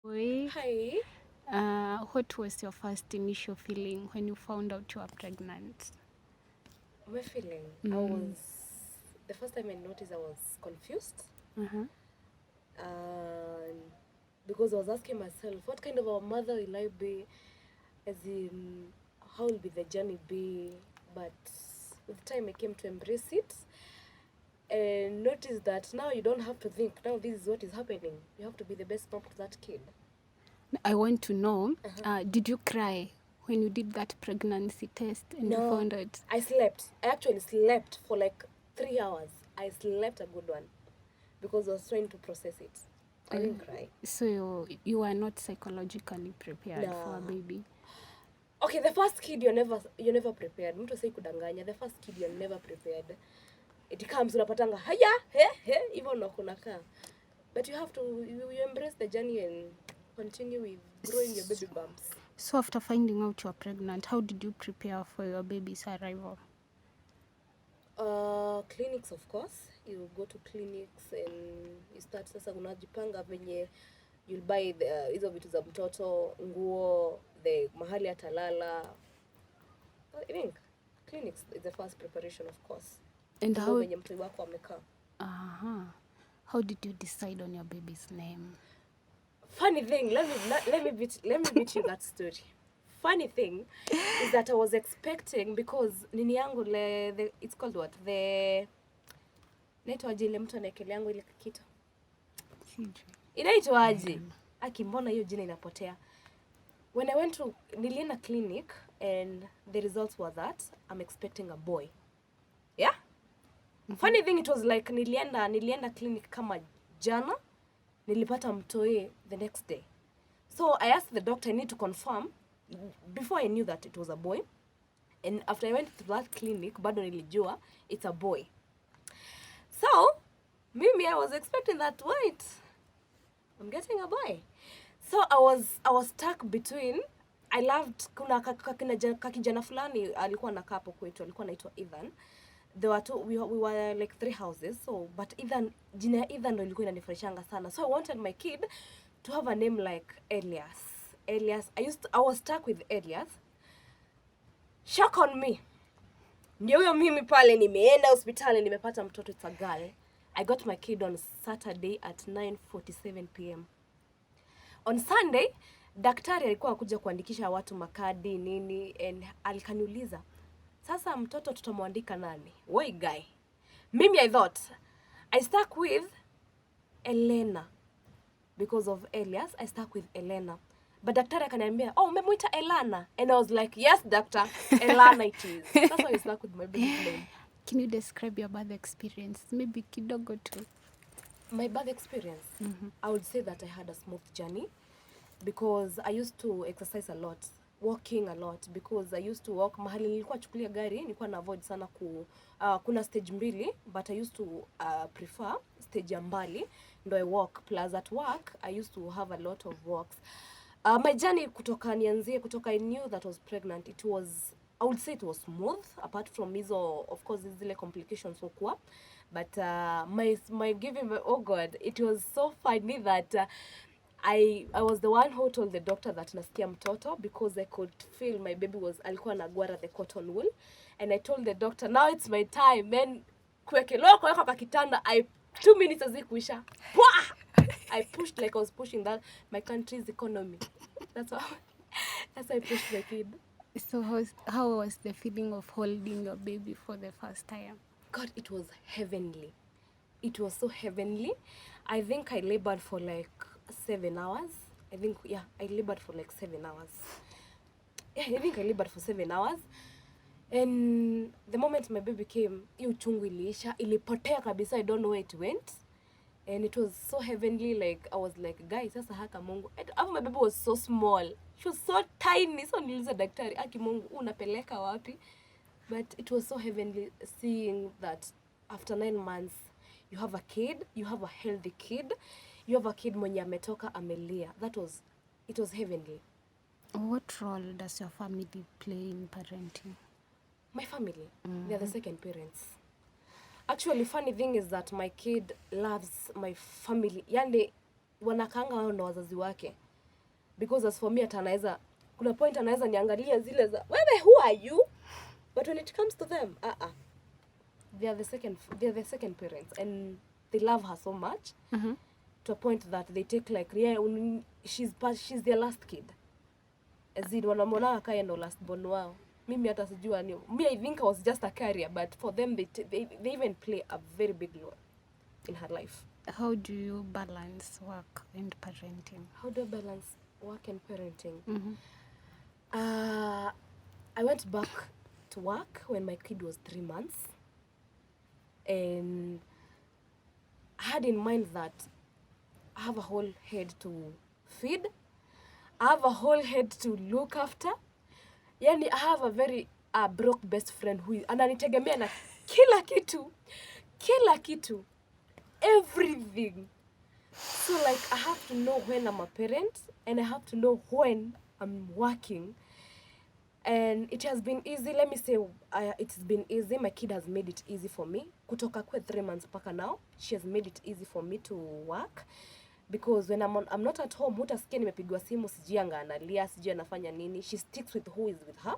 Oi, Hi. what was your first initial feeling when you found out you were pregnant? My feeling. Mm. The first time I noticed I was confused. Uh-huh. And because I was asking myself, what kind of a mother will I be? As in, how will be the journey be? But with time I came to embrace it and notice that now you don't have to think. Now this is what is happening. You have to be the best mom to that kid. I want to know, Uh-huh. did you cry when you did that pregnancy test and you No, found out? I slept. I actually slept for like 3 hours. I slept a good one because I was trying to process it. I Uh, didn't cry. so you were not psychologically prepared for a No. baby? Okay, the first kid you're never prepared. Mtu sai kudanganya. The first kid you're never prepared. It comes unapatanga haya he hivyo ndo kunakaa. But you have to you embrace the journey and continue with growing your baby bumps. So after finding out you were pregnant, how did you prepare for your baby's arrival? Clinics of course. You go to clinics and you start sasa unajipanga venye you'll buy hizo vitu za mtoto, nguo, the mahali atalala. I think clinics is the first preparation of course. And Kujua venye mtu wako amekaa. uh-huh. How did you decide on your baby's name? Funny thing, let me beat you that story. Funny thing is that I was expecting because nini yangu it's called what? The naitwaje ile mtu anaekelea yangu ile kitu. Inaitwaje? Aki mbona hiyo jina inapotea. When I went to nilienda clinic and the results were that I'm expecting a boy. Yeah? Funny thing, it was like nilienda clinic kama jana, nilipata mtoe the next day. So I asked the doctor, I need to confirm before I knew that it was a boy. And after I went to that clinic, bado nilijua it's a boy. So, mimi I was expecting that, wait, I'm getting a boy. So I was stuck between, I loved kuna kakijana fulani alikuwa anakaa hapo kwetu, alikuwa anaitwa Ethan. There were we were like 3 houses, so but Ethan, jina ya Ethan ndo ilikuwa inanifurahishanga sana. So I wanted my kid to have a name like Elias. I was stuck with Elias. Shock on me. Ndio huyo mimi pale nimeenda hospitali nimepata mtoto, it's a girl. I got my kid on Saturday at 9:47 p.m. On Sunday, daktari alikuwa akuja kuandikisha watu makadi nini and alikaniuliza, sasa mtoto tutamwandika nani? Woi guy. Mimi I thought I stuck with Elena because of Elias. I stuck with Elena. But daktari akaniambia, "Oh, umemuita Elana?" And I was like, "Yes, doctor. Elana it is." That's why I stuck with my baby's name. Can you describe your birth experience? Maybe kidogo tu. My birth experience, I would say that I had a smooth journey because I used to exercise a lot, walking a lot, because I used to walk mahali nilikuwa chukulia gari, nilikuwa na avoid sana kuna stage mbili, but I used to prefer stage ya mbali, ndo I walk, plus at work, I used to have a lot of walks. My journey kutoka I knew that I was pregnant, I would say it was smooth, apart from hizo, of course, zile complications hukua. But my giving, oh God, it was so funny that I was the one who told the doctor that nasikia mtoto because I could feel my baby alikuwa nagwara the cotton wool. And I told the doctor, now it's my time. Then kuwekelewa kwa kakitanda, 2 minutes hazikuisha. I pushed like I was pushing that my country's economy. That's how I pushed my kid. So how was the feeling of holding your baby for the first time? God, it was heavenly. It was so heavenly. I think I labored for like 7 hours. I labored for like 7 hours. Yeah, I think I labored for 7 hours. And the moment my baby came, hiyo uchungu iliisha, ilipotea kabisa, I don't know where it went. And it was so heavenly, like I was like, guys, sasa haka Mungu. And my baby was so small. She was so tiny. So niliuliza daktari, aki Mungu, unapeleka wapi? But it was so heavenly seeing that after 9 months, you have a kid, you have a healthy kid, you have a kid mwenye ametoka amelia. It was heavenly. What role does your family play in parenting? My family, they're the second parents. Actually, funny thing is that my kid loves my family. Yani, wanakaanga wao ndo wazazi wake. because as for me hata anaweza kuna point anaweza niangalia zile za wewe who are you, but when it comes to them they are the second parents and they love her so much to a point that they take like she's their last kid, as in wanamwona kaya ndo last born wao. Mimi hata sijua ni I think I was just a carrier, but for them they even play a very big role in her life. How do you balance work and parenting? How do I balance work and parenting? I went back to work when my kid was 3 months, and I had in mind that I have a whole head to feed, I have a whole head to look after. Yani I have a very broke best friend who ananitegemea na kila kitu, everything. So like I have to know when I'm a parent and I have to know when I'm working. And it has been easy. Let me say it's been easy. My kid has made it easy for me. Kutoka kwa 3 months paka now, she has made it easy for me to work. Because when I'm not at home, hutasikia nimepigwa simu sijui anga analia, sijui anafanya nini. She sticks with who is with her.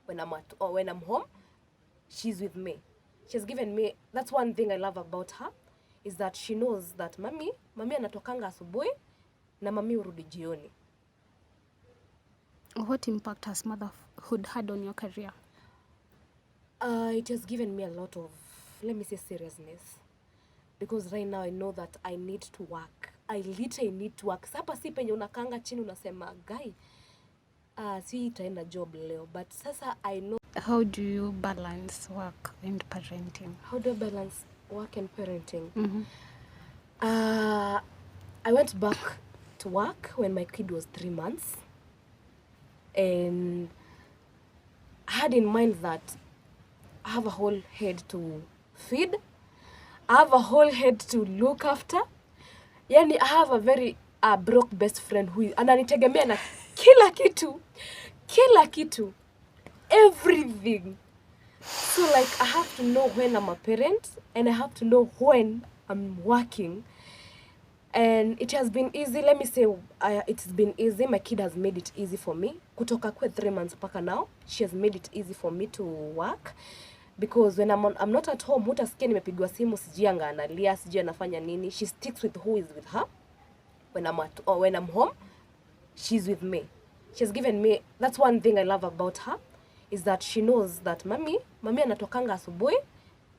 When I'm home, she's with me. She has given me, that's one thing I love about her, is that she knows that mami anatokanga asubuhi na mami urudi jioni. What impact has motherhood had on your career? It has given me a lot of, let me say, seriousness. Because right now I know that I need to work. I literally need to work. Sapa si penye unakanga chini unasema, guy, si itaenda job leo. But sasa I know. How do you balance work and parenting? How do I balance work and parenting? I went back to work when my kid was 3 months. And I had in mind that I have a whole head to feed, I have a whole head to look after. Yani I have a very broke best friend who ananitegemea na kila kitu, everything. So like I have to know when I'm a parent and I have to know when I'm working. And it has been easy. Let me say it's been easy. My kid has made it easy for me. Kutoka kwa 3 months paka now, she has made it easy for me to work. Because when I'm not at home, hutasikia nimepigwa simu sijui anga analia, sijui anafanya nini. She sticks with who is with her. When I'm home, she's with me. She has given me, that's one thing I love about her, is that she knows that mami anatokanga asubuhi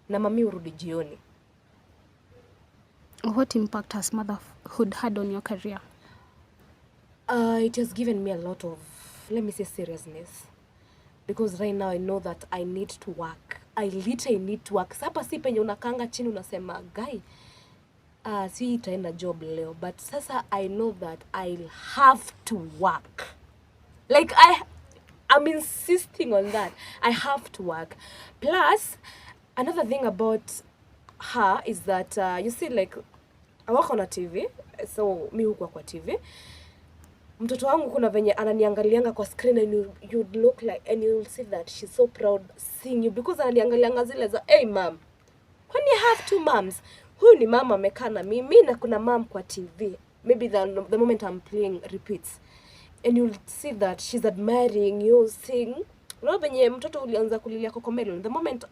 na mami urudi jioni. What impact has motherhood had on your career? It has given me a lot of, let me say, seriousness. Because right now I know that I need to work. I literally need to work. Sapa si penye unakanga chini unasema, guy, si itaenda job leo. But sasa I know that I'll have to work. Like I'm insisting on that. I have to work. Plus, another thing about her is that you see, like, I work on a TV, so mi hukuwa kwa TV. Mtoto wangu kuna venye ananiangalianga kwa screen and you'd look like, and you'll see that she's so proud seeing you because ananiangalianga zile za, hey mom, when you have 2 moms, huyu ni mama amekaa na mimi na kuna mom kwa TV. Maybe the moment I'm playing repeats. And you'll see that she's admiring you, seeing. Unaona venye mtoto ulianza kulilia Cocomelon. The moment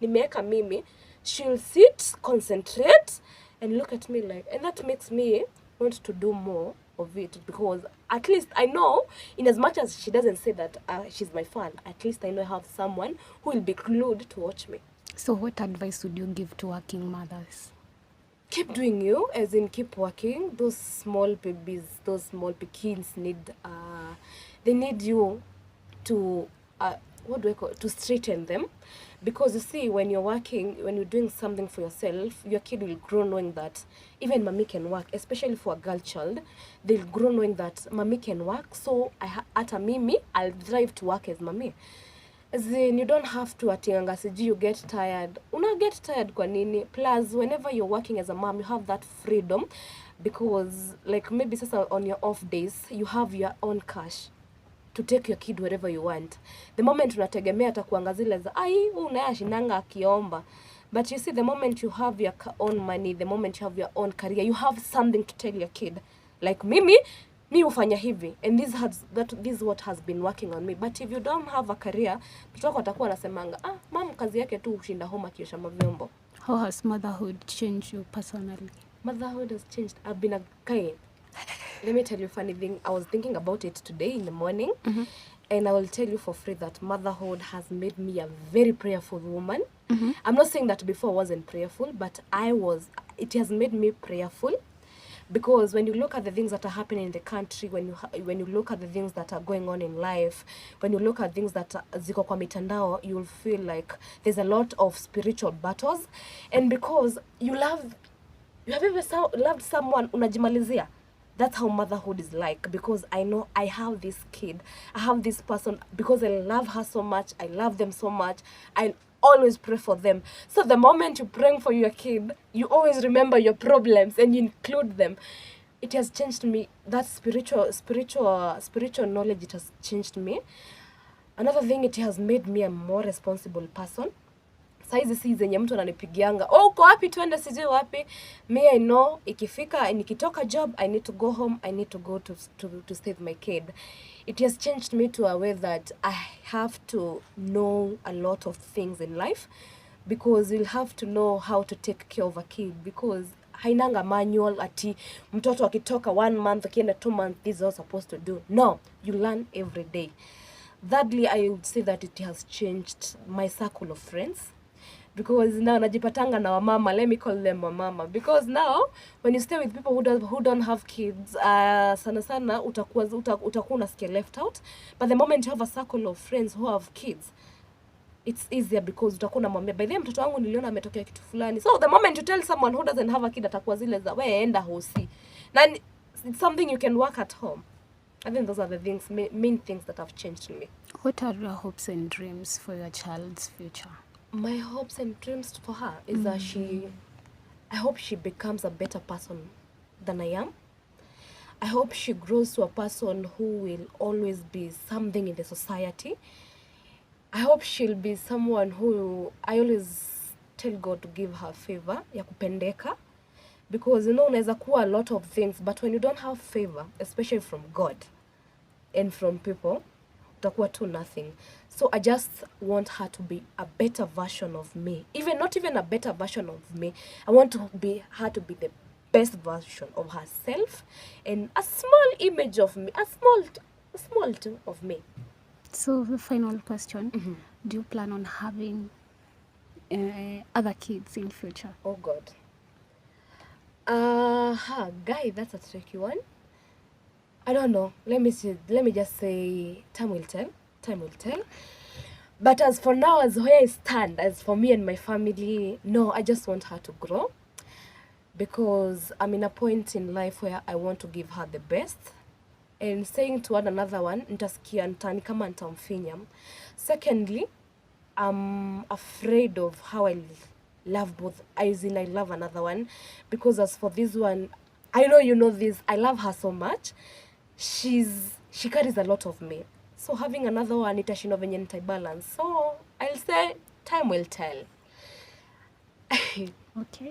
nimeweka mimi, she'll sit, concentrate, and look at me like, and that makes me want to do more of it, because at least I know, in as much as she doesn't say that she's my fan, at least I know I have someone who will be glued to watch me. So what advice would you give to working mothers? Keep doing you, as in keep working. Those small babies, those small kids need, they need you to, to straighten them. Because you see, when you're working, when you're doing something for yourself, your kid will grow knowing that even mommy can work, especially for a girl child. They'll grow knowing that mommy can work, so ata mimi, I'll drive to work as mommy. As in, you don't have to atinganga siji you get tired. Una get tired kwa nini? Plus, whenever you're working as a mom, you have that freedom. Because, like, maybe sasa on your off days, you have your own cash to take your kid wherever you want. The moment unategemea atakuanga zile za ai unaya shinanga akiomba. But you see, the moment you have your own money, the moment you have your own career, you have something to tell your kid. Like mimi, mi hufanya hivi and this is what has been working on me. But if you don't have a career, mtoto wako atakuwa anasemanga mom kazi yake tu ushinda home akiosha mavyombo. How has motherhood changed you personally? Motherhood has changed. I've been a guy. Let me tell you a funny thing. I was thinking about it today in the morning. And I will tell you for free that motherhood has made me a very prayerful woman. I'm not saying that before I wasn't prayerful, but it has made me prayerful. Because when you look at the things that are happening in the country, when you look at the things that are going on in life, when you look at things that ziko kwa mitandao, you'll feel like there's a lot of spiritual battles. And because you have ever loved someone unajimalizia. That's how motherhood is like, because I know I have this kid, I have this person, because I love her so much, I love them so much, I always pray for them. So the moment you're praying for your kid, you always remember your problems and you include them. It has changed me. That spiritual knowledge, it has changed me. Another thing, it has made me a more responsible person. Saizi si zenye mtu ananipigianga, uko wapi twende sijui wapi. Me, I know ikifika nikitoka job, I need to go home, I need to go to stay with my kid. It has changed me to a way that I have to know a lot of things in life, because you'll have to know how to take care of a kid, because hainanga manual ati mtoto akitoka 1 month akienda 2 months this is all supposed to do. No, you learn every day. Thirdly, I would say that it has changed my circle of friends. Because now najipatanga na wamama, let me call them wamama, because now when you stay with people who don't have kids, sana utakuwa unasikia left out. But the moment you have a circle of friends who have kids, it's easier, because utakuwa unamwambia by the way mtoto wangu niliona ametokea kitu fulani. So the moment you tell someone who doesn't have a kid, atakuwa zile za wewe enda hosi. Na it's something you can work at home. I think those are the main things that have changed me. What are your hopes and dreams for your child's future? My hopes and dreams for her is that I hope she becomes a better person than I am. I hope she grows to a person who will always be something in the society. I hope she'll be someone who I always tell God to give her favor ya kupendeka, because unaweza kuwa a lot of things, but when you don't have favor, especially from God and from people, utakuwa too nothing. So I just want her to be a better version of me. Not even a better version of me. I want her to be the best version of herself, and a small image of me, a small of me. So the final question, do you plan on having other kids in future? Oh God. Guy, that's a tricky one. I don't know. Let me just say time will tell. But as for now, as where I stand, as for me and my family, no, I just want her to grow, because I'm in a point in life where I want to give her the best. And saying to another one, nitasikia ntani kama nitamfinya. Secondly, I'm afraid of how I love both. I love another one, because as for this one, I know you know this, I love her so much. She carries a lot of me. So having another one, itashinda venye nitaibalance. So I'll say time will tell. Okay.